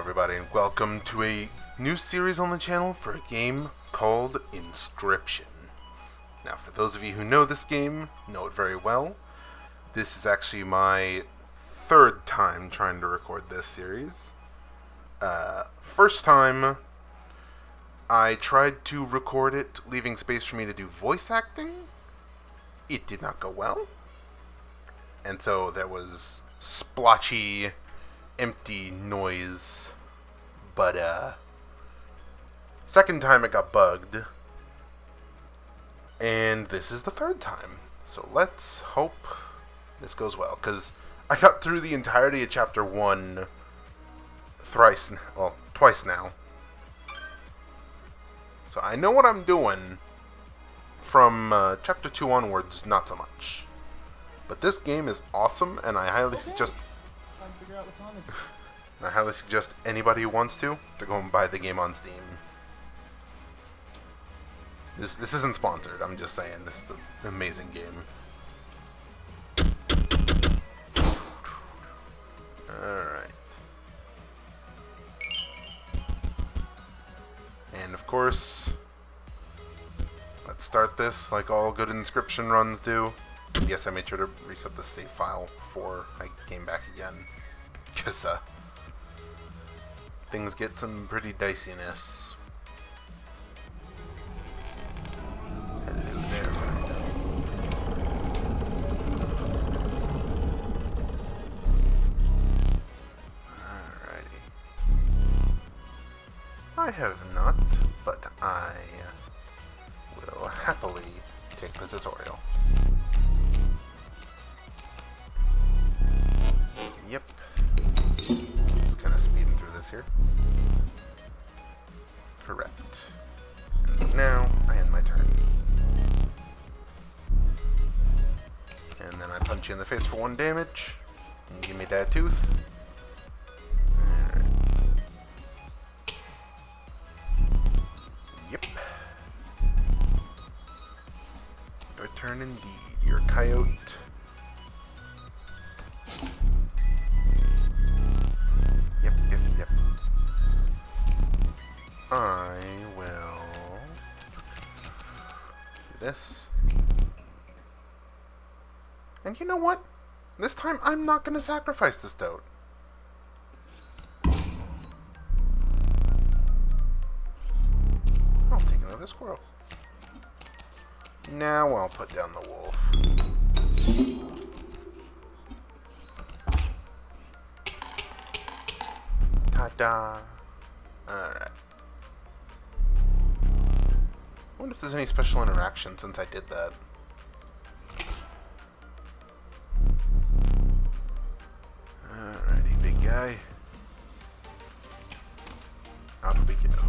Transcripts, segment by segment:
everybody, and welcome to a new series on the channel for a game called Inscryption. Now, for those of you who know this game, know it very well. This is actually my third time trying to record this series. First time, I tried to record it, leaving space for me to do voice acting. It did not go well. And so there was splotchy, empty noise. But, second time it got bugged. And this is the third time. So let's hope this goes well. Because I got through the entirety of Chapter 1 twice now. So I know what I'm doing. From Chapter 2 onwards, not so much. But this game is awesome, and I highly suggest... Trying to figure out what's on this. I highly suggest anybody who wants to go and buy the game on Steam. This isn't sponsored, I'm just saying. This is an amazing game. Alright. And of course, let's start this like all good Inscryption runs do. Yes, I made sure to reset the save file before I came back again. Because, things get some pretty diciness. Hello there, friendo. Alrighty. I have not, but I will happily take the tutorial. Yep. Just kind of speeding through this here. Correct. And now I end my turn. And then I punch you in the face for 1 damage. And give me that tooth. Alright. Yep. Your turn indeed. You're a coyote. Yep. I will do this. And you know what? This time I'm not going to sacrifice the stoat. I'll take another squirrel. Now I'll put down the wolf. Ta-da! Alright. I wonder if there's any special interaction since I did that. Alrighty, big guy. Out we go.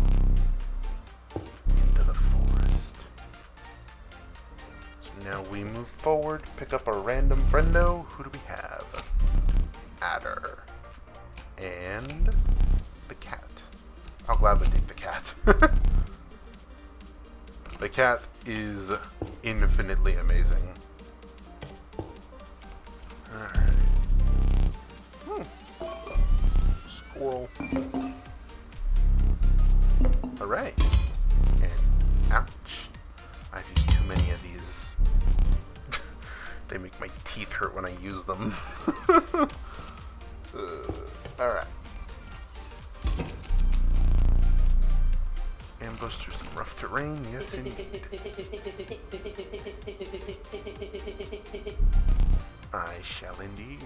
Into the forest. So now we move forward, pick up a random friendo. Who do we have? Adder. And the cat. I'll gladly take the cat. The cat is infinitely amazing. Alright. Squirrel. Alright. And ouch. I've used too many of these. They make my teeth hurt when I use them. Alright. Ambush through some rough terrain, yes indeed. I shall indeed.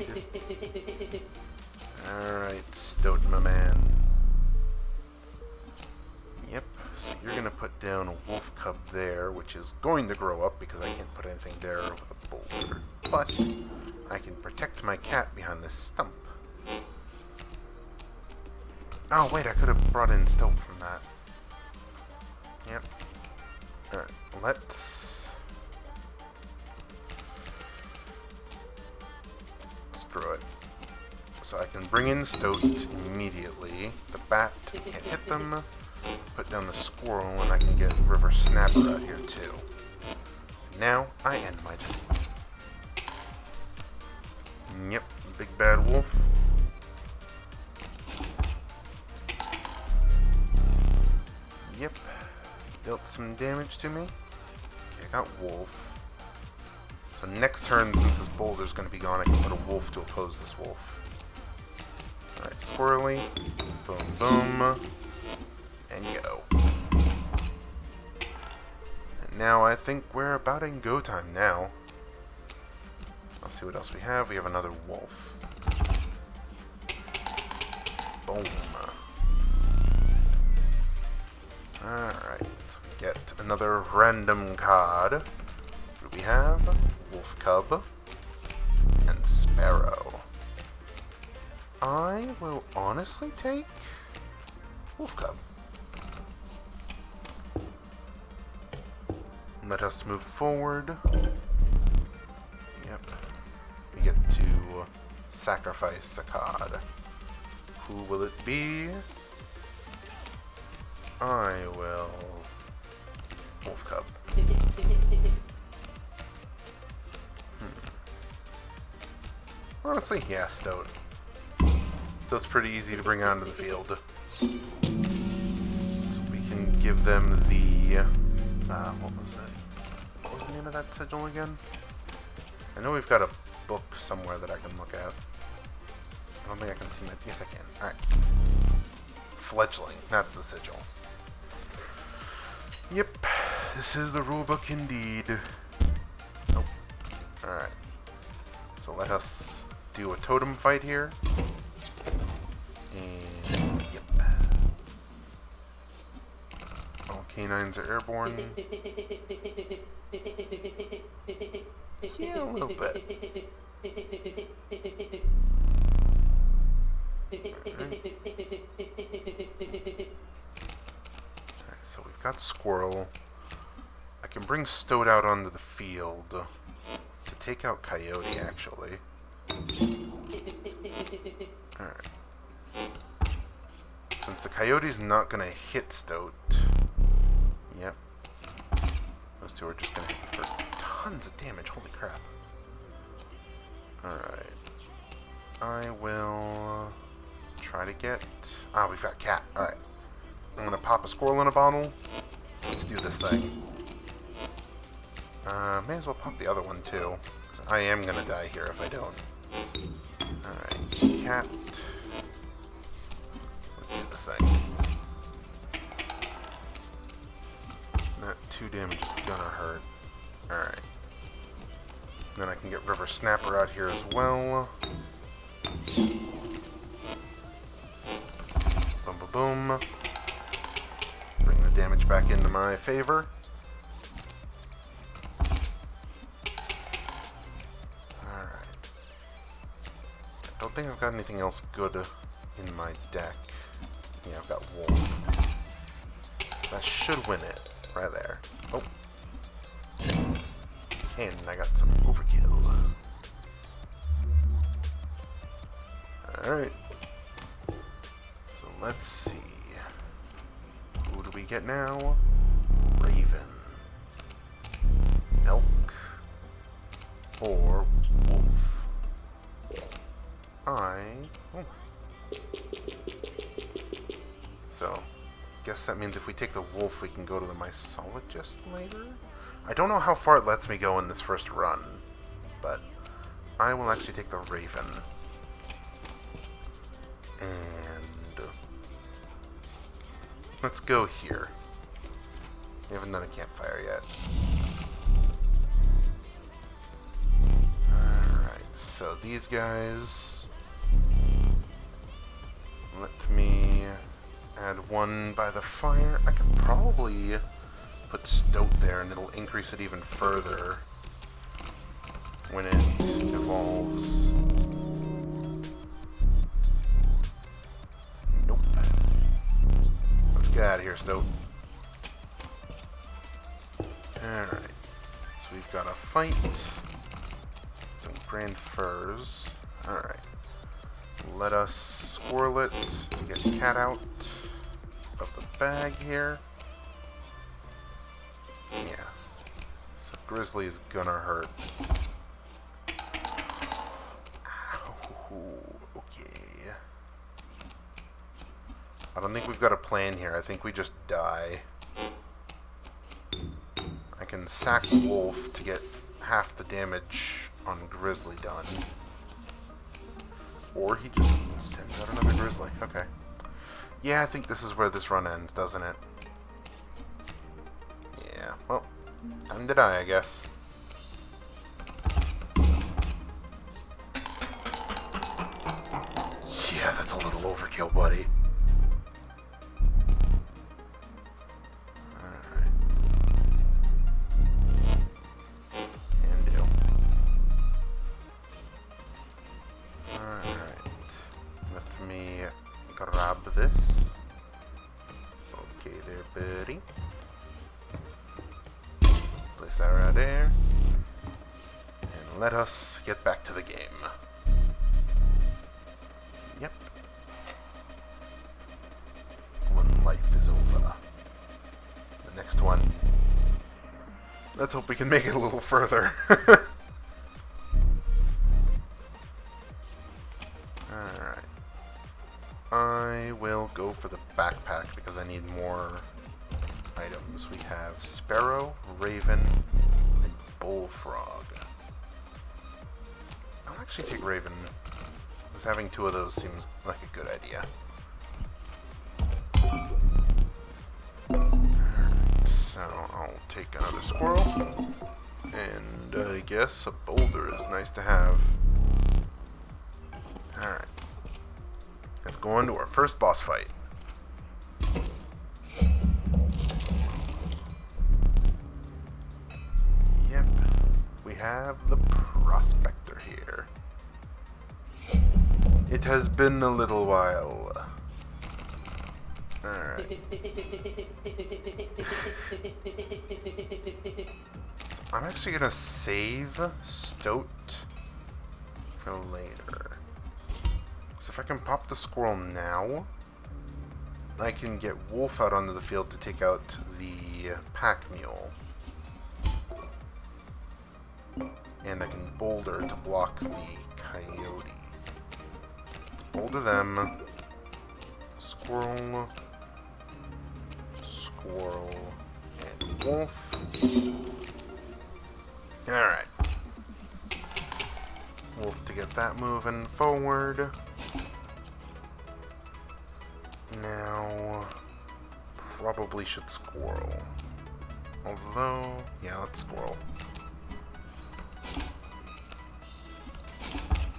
Alright, Stoat, my man. Yep, so you're gonna put down a wolf cub there, which is going to grow up because I can't put anything there with a boulder. But I can protect my cat behind this stump. Oh wait, I could have brought in Stoat from that. Yep. Alright, let's... screw it. So I can bring in Stoat immediately. The bat can't hit them. Put down the squirrel and I can get River Snapper out here too. Now I end my turn. Yep, big bad wolf. dealt some damage to me. Okay, I got wolf. So next turn, since this boulder's going to be gone, I can put a wolf to oppose this wolf. Alright, squirrely. Boom, boom. And go. And now I think we're about in go time now. Let's see what else we have. We have another wolf. Boom. Alright, so we get another random card. What do we have? Wolf Cub and Sparrow. I will honestly take Wolf Cub. Let us move forward. Yep. We get to sacrifice a card. Who will it be? I will... Wolf Cub. Honestly, yeah, Stoat. Stoat's pretty easy to bring onto the field. So we can give them the... what was it? What was the name of that sigil again? I know we've got a book somewhere that I can look at. I don't think I can see my... Yes, I can. Alright. Fledgling. That's the sigil. Yep. This is the rulebook indeed. Nope. Alright. So let us do a totem fight here. And... Yep. All canines are airborne. Yeah, a little bit. Alright, so we've got Squirrel. I can bring Stoat out onto the field to take out Coyote, actually. Alright. Since the Coyote's not going to hit Stoat. Yep. Those two are just going to hit for tons of damage. Holy crap. Alright. I will try to get... Ah, we've got Cat. Alright. I'm going to pop a Squirrel in a bottle. Let's do this thing. May as well pop the other one, too. Because I am going to die here if I don't. Alright. Cat. Let's do this thing. That 2 damage is going to hurt. Alright. Then I can get River Snapper out here as well. Boom, boom, boom. Bring the damage back into my favor. Alright. I don't think I've got anything else good in my deck. Yeah, I've got Wolf. That should win it. Right there. Oh. And I got some overkill. Alright. So let's see. Who do we get now? Raven. Elk. Or wolf. Oh. So, guess that means if we take the wolf, we can go to the mycologist later? I don't know how far it lets me go in this first run, but I will actually take the Raven. And let's go here. We haven't done a campfire yet. Alright, so these guys... Let me add one by the fire. I could probably put Stoat there and it'll increase it even further when it evolves. Nope. Let's get out of here, Stoat. Alright. So we've got a fight. Some grand furs. Alright. Let us squirrel it to get Cat out of the bag here. Yeah. So Grizzly is gonna hurt. Ow, okay. I don't think we've got a plan here. I think we just die. can sack wolf to get half the damage on grizzly done. Or he just sends out another grizzly. Okay. Yeah, I think this is where this run ends, doesn't it? Yeah, well, time to die, I guess. Yeah, that's a little overkill, buddy. Alright. Can do. Alright. Let me grab this. Okay there, buddy. Place that right there. And let us get back to the game. Yep. One life is over. The next one. Let's hope we can make it a little further. Alright. I will go for the backpack because I need more items. We have Sparrow, Raven, and Bullfrog. I'll actually take Raven. Because having two of those seems like a good idea. Alright, so I'll take another squirrel. And I guess a boulder is nice to have. Alright. Let's go on to our first boss fight. Yep. We have the Prospector here. It has been a little while. Alright. So I'm actually gonna save Stoat for later. So if I can pop the squirrel now, I can get Wolf out onto the field to take out the pack mule. And I can boulder to block the coyote. Let's boulder them. Squirrel, squirrel, and wolf. Alright. Wolf to get that moving forward. Now, probably should squirrel. Although, yeah, let's squirrel.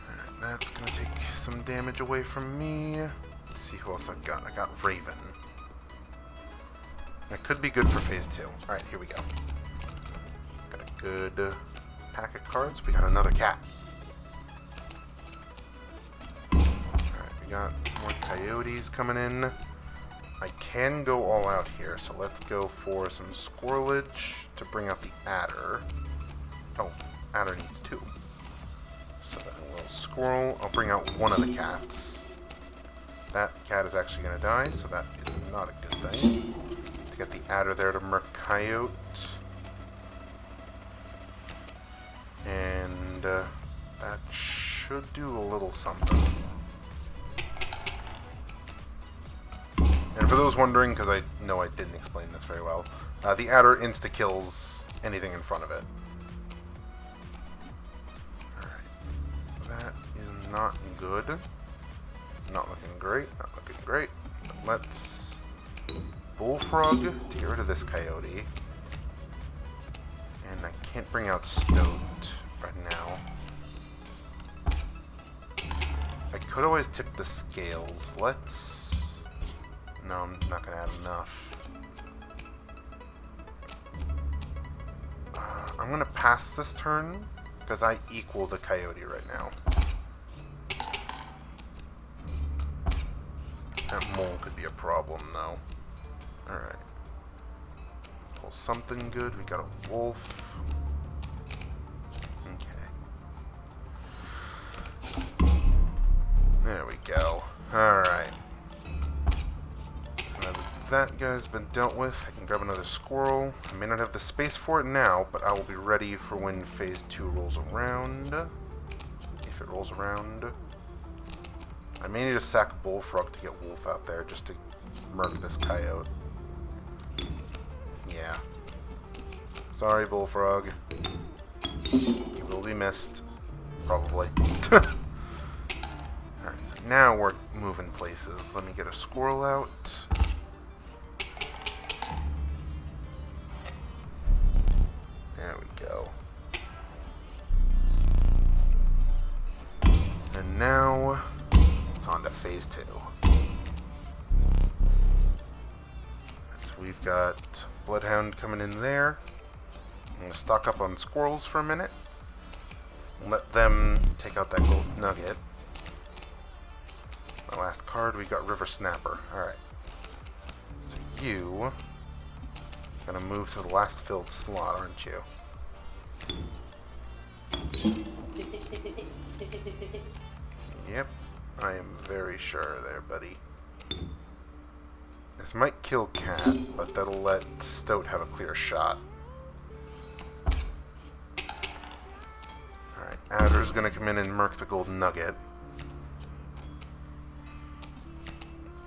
Alright, that's gonna take some damage away from me. Let's see who else I've got. I got Raven. That could be good for phase 2. Alright, here we go. Got a good pack of cards. We got another cat. We got some more coyotes coming in. I can go all out here, so let's go for some squirrelage to bring out the adder. Oh, adder needs 2. So then we'll squirrel. I'll bring out one of the cats. That cat is actually going to die, so that is not a good thing. To get the adder there to murk coyote. And that should do a little something. And for those wondering, because I know I didn't explain this very well, the adder insta-kills anything in front of it. Alright. That is not good. Not looking great. Not looking great. But let's Bullfrog to get rid of this coyote. And I can't bring out Stoat right now. I could always tip the scales. Let's... No, I'm not going to add enough. I'm going to pass this turn, because I equal the coyote right now. That mole could be a problem, though. Alright. Pull something good. We got a wolf. Okay. There we go. Alright. That guy's been dealt with. I can grab another squirrel. I may not have the space for it now, but I will be ready for when phase 2 rolls around. If it rolls around. I may need to sack Bullfrog to get Wolf out there just to murder this coyote. Yeah. Sorry, Bullfrog. You will be missed. Probably. Alright, so now we're moving places. Let me get a squirrel out. There we go. And now, it's on to phase 2. So we've got Bloodhound coming in there. I'm going to stock up on squirrels for a minute. Let them take out that gold nugget. My last card, we got River Snapper. Alright. So you gonna move to the last filled slot, aren't you? Yep, I am very sure there, buddy. This might kill Cat, but that'll let Stoat have a clear shot. Alright, Adder's gonna come in and murk the gold nugget.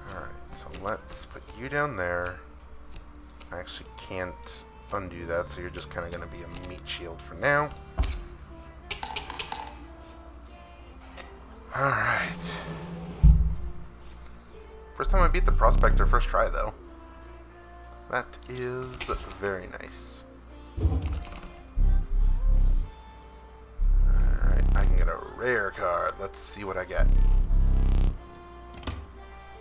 Alright, so let's put you down there. I actually can't undo that, so you're just kind of gonna be a meat shield for now. Alright. First time I beat the Prospector first try, though. That is very nice. Alright, I can get a rare card. Let's see what I get.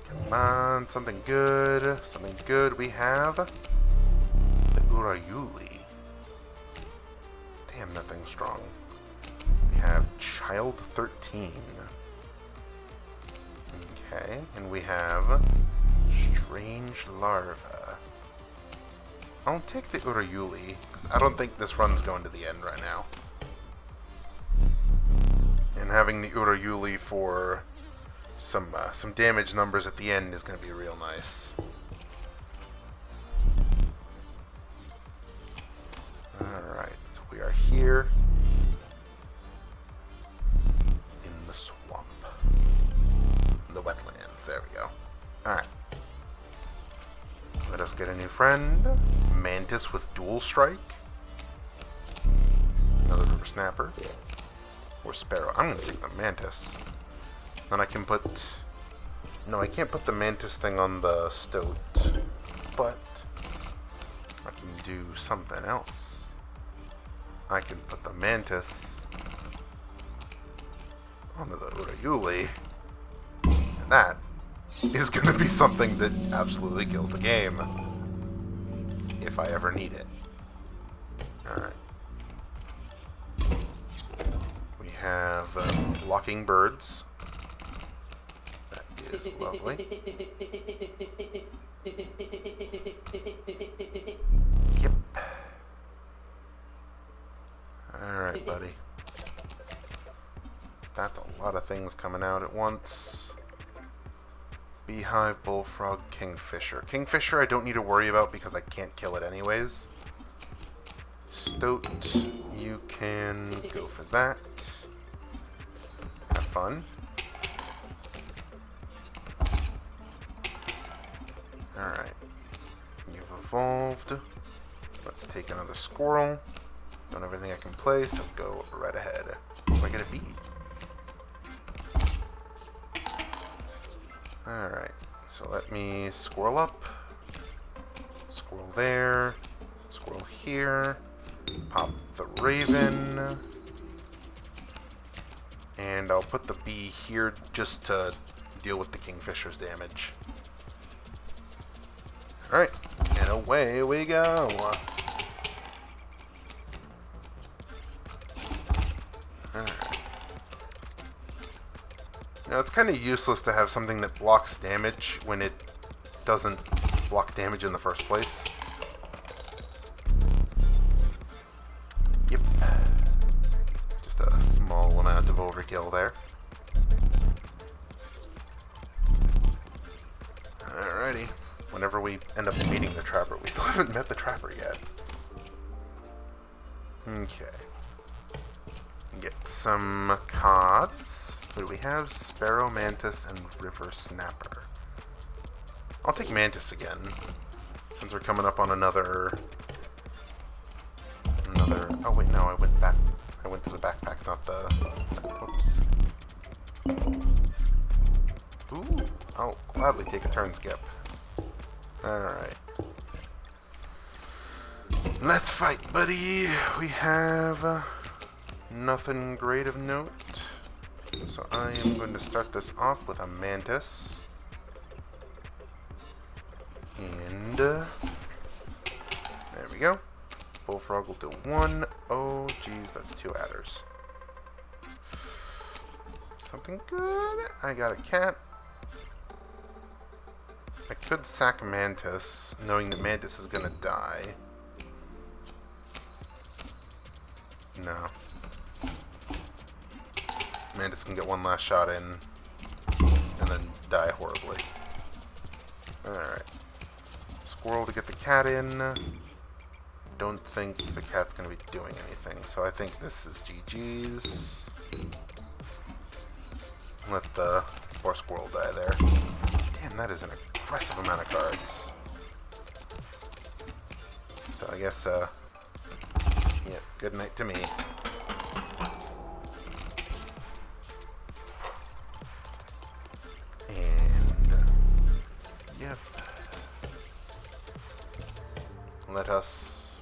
Come on, something good. Something good. We have the Urayuli. Damn, that thing's strong. We have Child 13. Okay, and we have Strange Larva. I'll take the Urayuli, because I don't think this run's going to the end right now. And having the Urayuli for some damage numbers at the end is going to be real nice. Alright, so we are here in the swamp. The wetlands, there we go. Alright. Let us get a new friend. Mantis with Dual Strike. Another River Snapper. Or Sparrow. I'm going to take the Mantis. Then I can put... No, I can't put the Mantis thing on the Stoat. But I can do something else. I can put the Mantis onto the Urayuli. And that is going to be something that absolutely kills the game. If I ever need it. Alright. We have blocking birds. That is lovely. Yep. Alright, buddy. That's a lot of things coming out at once. Beehive, Bullfrog, Kingfisher. Kingfisher I don't need to worry about because I can't kill it anyways. Stoat, you can go for that. Have fun. Alright. You've evolved. Let's take another squirrel. Don't have anything I can play, so go right ahead. Oh, I get a bee. Alright, so let me squirrel up. Squirrel there. Squirrel here. Pop the raven. And I'll put the bee here just to deal with the Kingfisher's damage. Alright, and away we go. Alright. You know, it's kind of useless to have something that blocks damage when it doesn't block damage in the first place. Yep. Just a small amount of overkill there. Alrighty. Whenever we end up meeting the Trapper, we still haven't met the Trapper yet. Okay. Get some cards. What do we have? Sparrow, Mantis, and River Snapper. I'll take Mantis again, since we're coming up on another Or oh wait, no, I went back. I went to the backpack, not the. Oops. Ooh, I'll gladly take a turn skip. All right. Let's fight, buddy. We have nothing great of note. So I am going to start this off with a mantis. And there we go. Bullfrog will do 1. Oh, geez, that's 2 adders. Something good. I got a cat. I could sack Mantis, knowing that Mantis is gonna die. No. Mantis can get one last shot in, and then die horribly. Alright. Squirrel to get the cat in. Don't think the cat's going to be doing anything, so I think this is GG's. Let the poor squirrel die there. Damn, that is an aggressive amount of cards. So I guess, yeah, good night to me. And, yep. Let us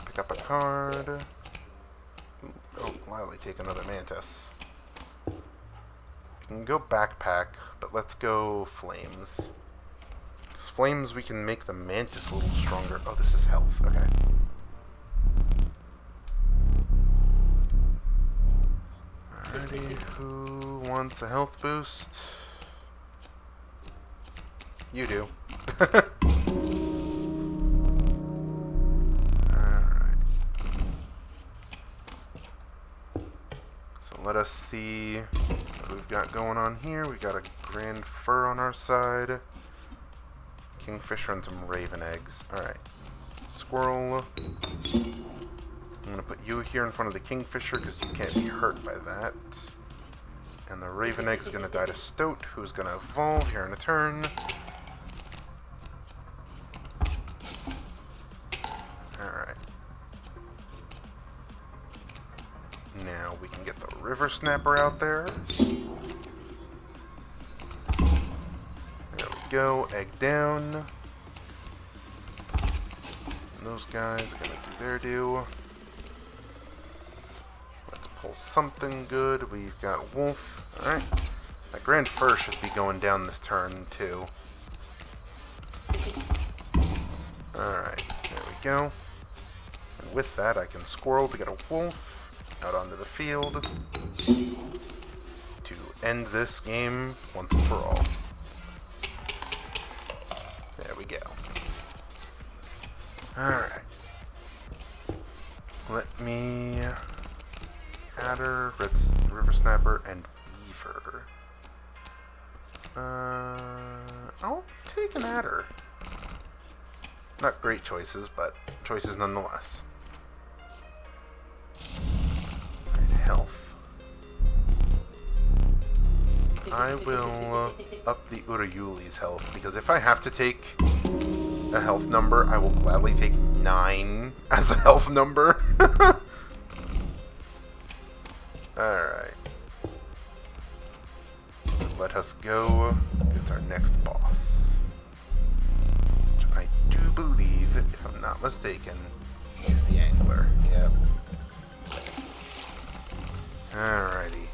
pick up a card. Ooh, oh, gladly take another mantis. We can go backpack, but let's go flames. Because flames, we can make the mantis a little stronger. Oh, this is health. Okay. Alrighty, who wants a health boost? You do. Alright. So let us see what we've got going on here. We got a grand fur on our side. Kingfisher and some raven eggs. Alright. Squirrel. I'm going to put you here in front of the kingfisher because you can't be hurt by that. And the raven egg is going to die to Stoat, who's going to evolve here in a turn. Alright. Now we can get the river snapper out there. There we go. Egg down. And those guys are going to do their due. Let's pull something good. We've got wolf. Alright. That grand fur should be going down this turn, too. Alright. There we go. And with that, I can squirrel to get a wolf out onto the field to end this game once and for all. There we go. Alright. Let me adder, river snapper, and beaver. I'll take an adder. Not great choices, but choices nonetheless. Right, health. I will up the Urayuli's health, because if I have to take a health number, I will gladly take 9 as a health number. Alright. So let us go get our next boss. Which I do believe, if I'm not mistaken, is the angler. Yep. Alrighty.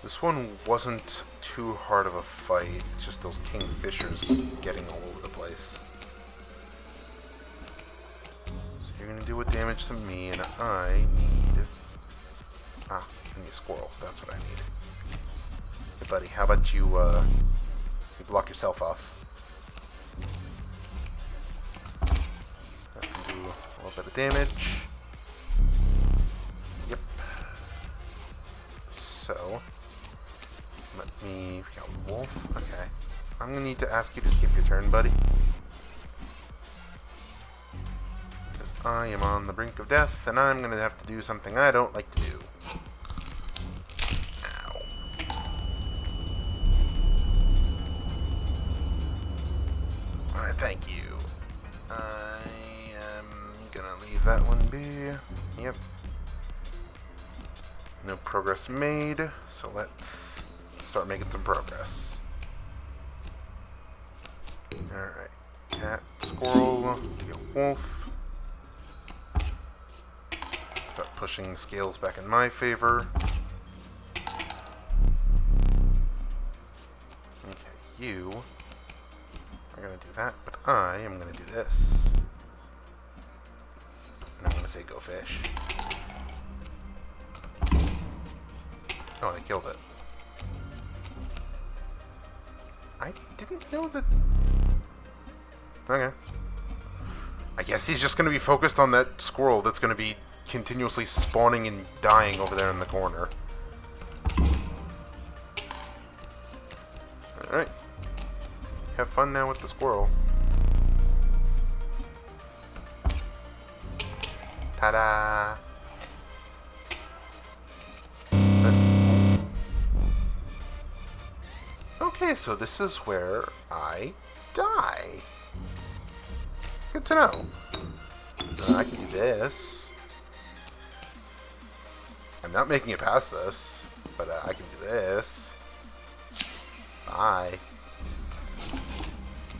This one wasn't too hard of a fight. It's just those kingfishers getting all over the place. So you're gonna do what damage to me, and I need... I need a squirrel. That's what I need. Hey, buddy, how about you, you block yourself off? That can do a little bit of damage. Yep. So... let me... we got wolf? Okay. I'm gonna need to ask you to skip your turn, buddy. Because I am on the brink of death, and I'm gonna have to do something I don't like to do. Ow. Alright, thank you. I am gonna leave that one be? Yep. No progress made, so let's start making some progress. Alright. Cat, squirrel, be a wolf. Start pushing the scales back in my favor. Okay, you are going to do that, but I am going to do this. And I'm going to say go fish. Oh, I killed it. I didn't know that... Okay. I guess he's just going to be focused on that squirrel that's going to be continuously spawning and dying over there in the corner. Alright. Have fun now with the squirrel. Ta-da! Okay, so this is where I die. Good to know. I can do this. I'm not making it past this, but I can do this. Bye.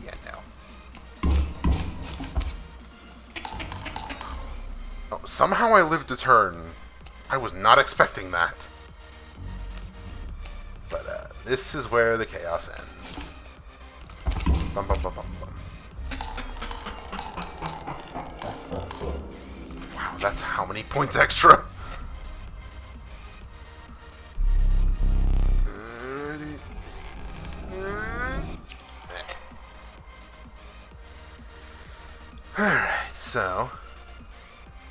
Yeah, no. Oh, somehow I lived a turn. I was not expecting that. But this is where the chaos ends. Bum, bum, bum, bum, bum. Wow, that's how many points extra? Alright, so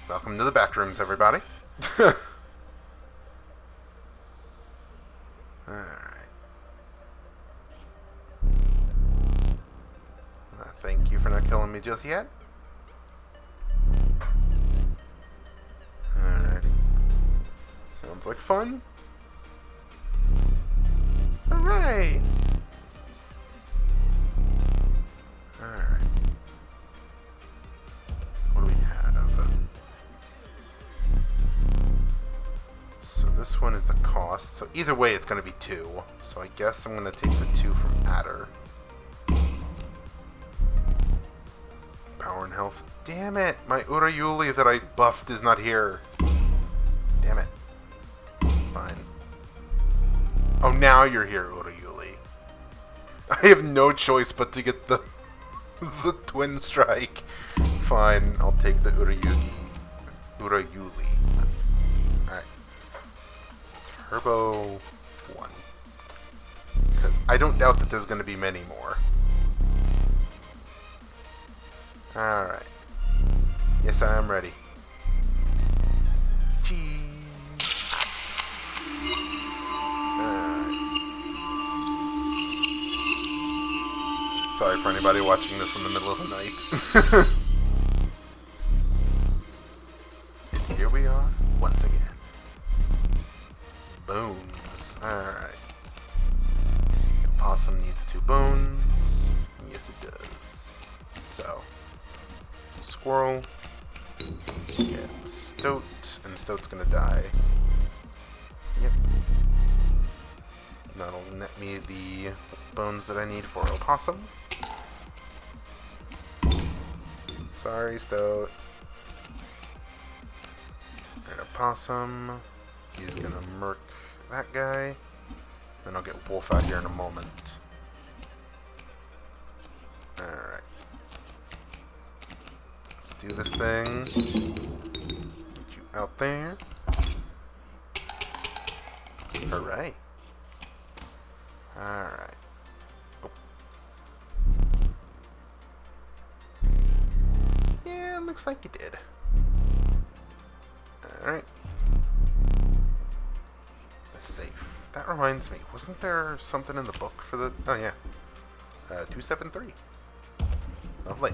welcome to the back rooms, everybody. Thank you for not killing me just yet. Alrighty. Sounds like fun. Hooray! Alright. What do we have? So this one is the cost. So either way, it's going to be 2. So I guess I'm going to take the 2 from Adder. Power and health. Damn it! My Urayuli that I buffed is not here. Damn it. Fine. Oh, now you're here, Urayuli. I have no choice but to get the the twin strike. Fine, I'll take the Urayuli. Alright. Turbo 1. Because I don't doubt that there's going to be many more. Alright. Yes, I am ready. Cheese. Alright. Sorry for anybody watching this in the middle of the night. And here we are, once again. Bones. Alright. Possum needs 2 bones. Yes, it does. So. Squirrel, get Stoat, and Stoat's gonna die. Yep. That'll net me the bones that I need for Opossum. Sorry, Stoat. And Opossum, he's gonna murk that guy. Then I'll get Wolf out here in a moment. Alright. Do this thing. Get you out there. Hooray. Alright. Oh. Yeah, looks like you did. Alright. The safe. That reminds me, wasn't there something in the book for the... Oh, yeah. 273. Lovely.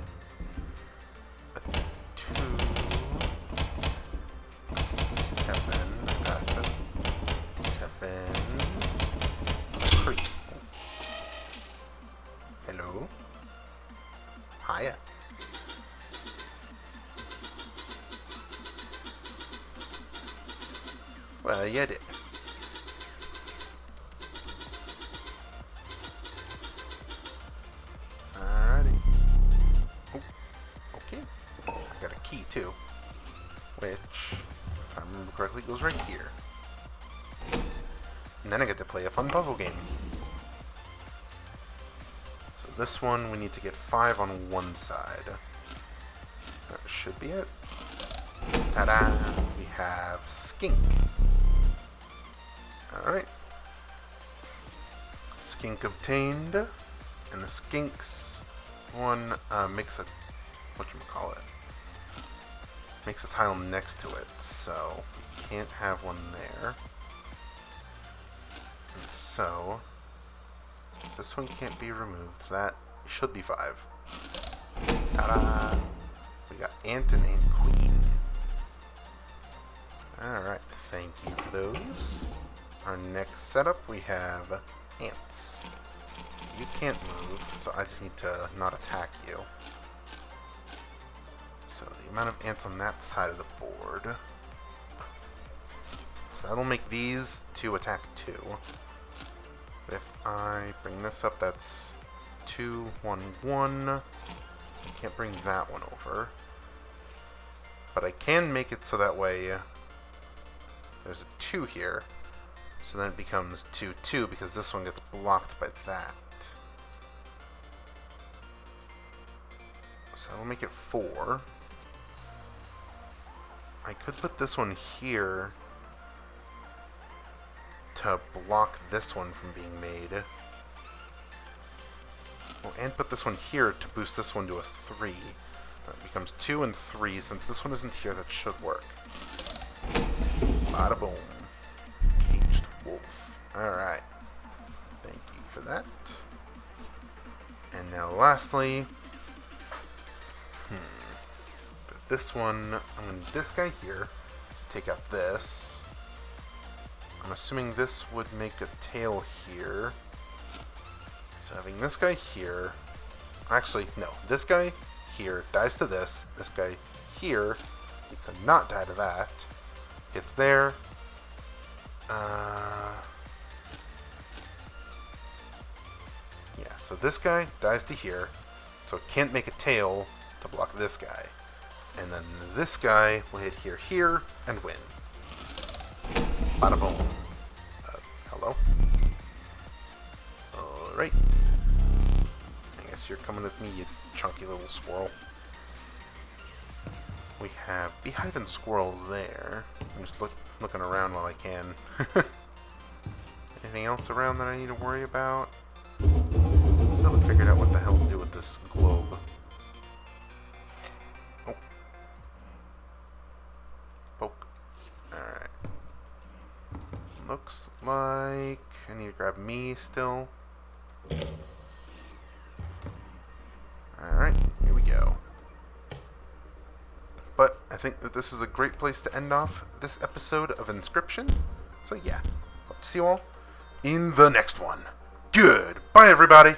2, 7, past it. 7, 3. Hello? Hiya. Well, you did. Alrighty. Oh, okay. I got a key too, which, if I remember correctly, goes right here. And then I get to play a fun puzzle game. So this one, we need to get 5 on one side. That should be it. Ta-da! We have Skink. Alright. Skink obtained. And the Skink's one makes a... whatchamacallit? Makes a tile next to it, so we can't have one there. And so... this one can't be removed. That should be 5. Ta-da! We got Ant and Ant Queen. Alright, thank you for those. Our next setup, we have ants. You can't move, so I just need to not attack you. So the amount of ants on that side of the board. So that'll make these 2 attack 2. But if I bring this up, that's 2, 1, 1. I can't bring that one over. But I can make it so that way there's a 2 here. So then it becomes 2, 2 because this one gets blocked by that. So that'll make it 4. I could put this one here to block this one from being made. Oh, and put this one here to boost this one to a 3. That becomes 2 and 3. Since this one isn't here, that should work. Bada boom. Caged wolf. Alright. Thank you for that. And now lastly... But this one, I'm going to do this guy here. Take out this. I'm assuming this would make a tail here. So having this guy here... Actually, no. This guy here dies to this. This guy here needs to not die to that. Hits there. Yeah, so this guy dies to here. So it can't make a tail to block this guy. And then this guy will hit here, here, and win. Bada boom. Hello? Alright. I guess you're coming with me, you chunky little squirrel. We have Beehive and Squirrel there. I'm just looking around while I can. Anything else around that I need to worry about? I haven't figured out what the hell to do with this globe. Oh. Poke. Alright. Looks like I need to grab me still. Alright, here we go. But I think that this is a great place to end off this episode of Inscryption. So yeah, hope to see you all in the next one. Goodbye, everybody!